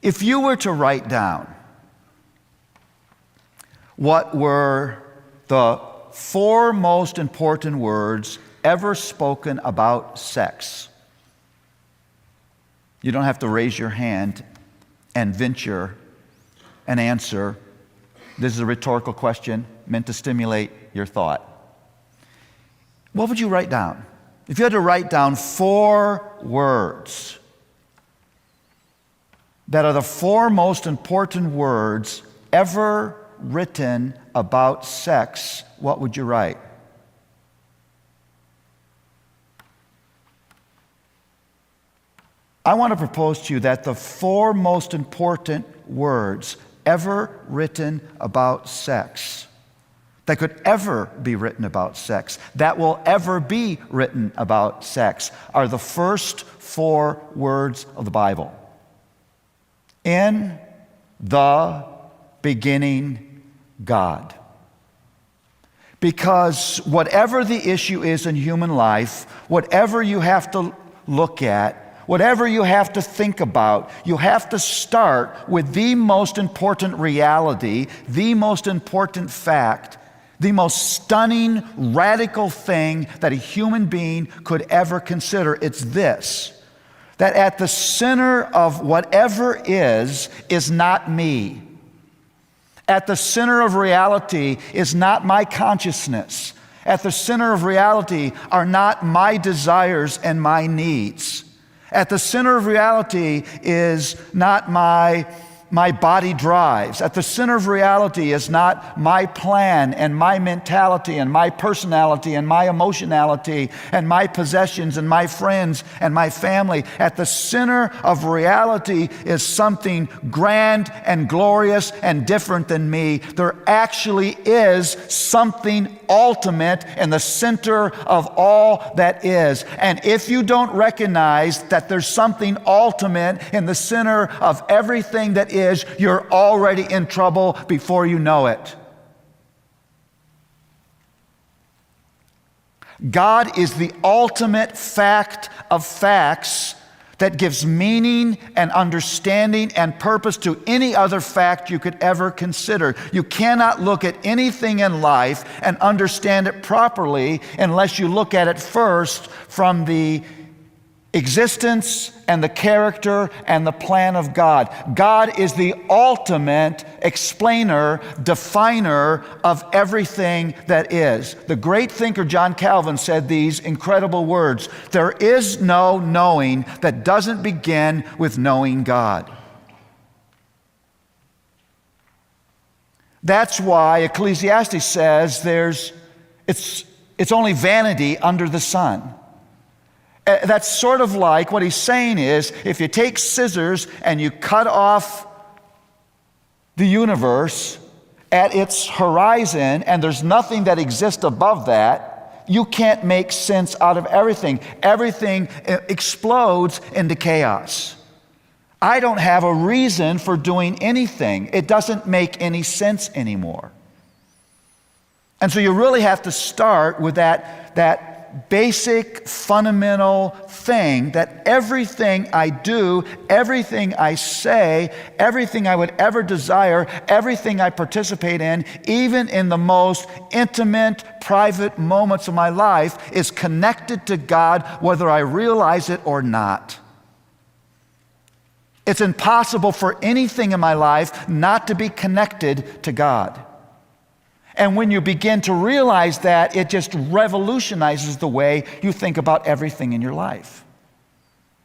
If you were to write down what were the 4 most important words ever spoken about sex, you don't have to raise your hand and venture an answer. This is a rhetorical question meant to stimulate your thought. What would you write down? If you had to write down 4 words that are the 4 most important words ever written about sex, what would you write? I want to propose to you that the 4 most important words ever written about sex, that could ever be written about sex, that will ever be written about sex, are the first 4 words of the Bible. In the beginning, God. Because whatever the issue is in human life, whatever you have to look at, whatever you have to think about, you have to start with the most important reality, the most important fact, the most stunning, radical thing that a human being could ever consider. It's this, that at the center of whatever is not me. At the center of reality is not my consciousness. At the center of reality are not my desires and my needs. At the center of reality is not my body drives. At the center of reality is not my plan and my mentality and my personality and my emotionality and my possessions and my friends and my family. At the center of reality is something grand and glorious and different than me. There actually is something ultimate in the center of all that is. And if you don't recognize that there's something ultimate in the center of everything that is, you're already in trouble before you know it. God is the ultimate fact of facts that gives meaning and understanding and purpose to any other fact you could ever consider. You cannot look at anything in life and understand it properly unless you look at it first from the existence and the character and the plan of God. God is the ultimate explainer, definer of everything that is. The great thinker John Calvin said these incredible words: "There is no knowing that doesn't begin with knowing God." That's why Ecclesiastes says it's only vanity under the sun. That's sort of like what he's saying is, if you take scissors and you cut off the universe at its horizon and there's nothing that exists above that, you can't make sense out of everything. Everything explodes into chaos. I don't have a reason for doing anything. It doesn't make any sense anymore. And so you really have to start with that basic, fundamental thing that everything I do, everything I say, everything I would ever desire, everything I participate in, even in the most intimate, private moments of my life, is connected to God, whether I realize it or not. It's impossible for anything in my life not to be connected to God. And when you begin to realize that, it just revolutionizes the way you think about everything in your life.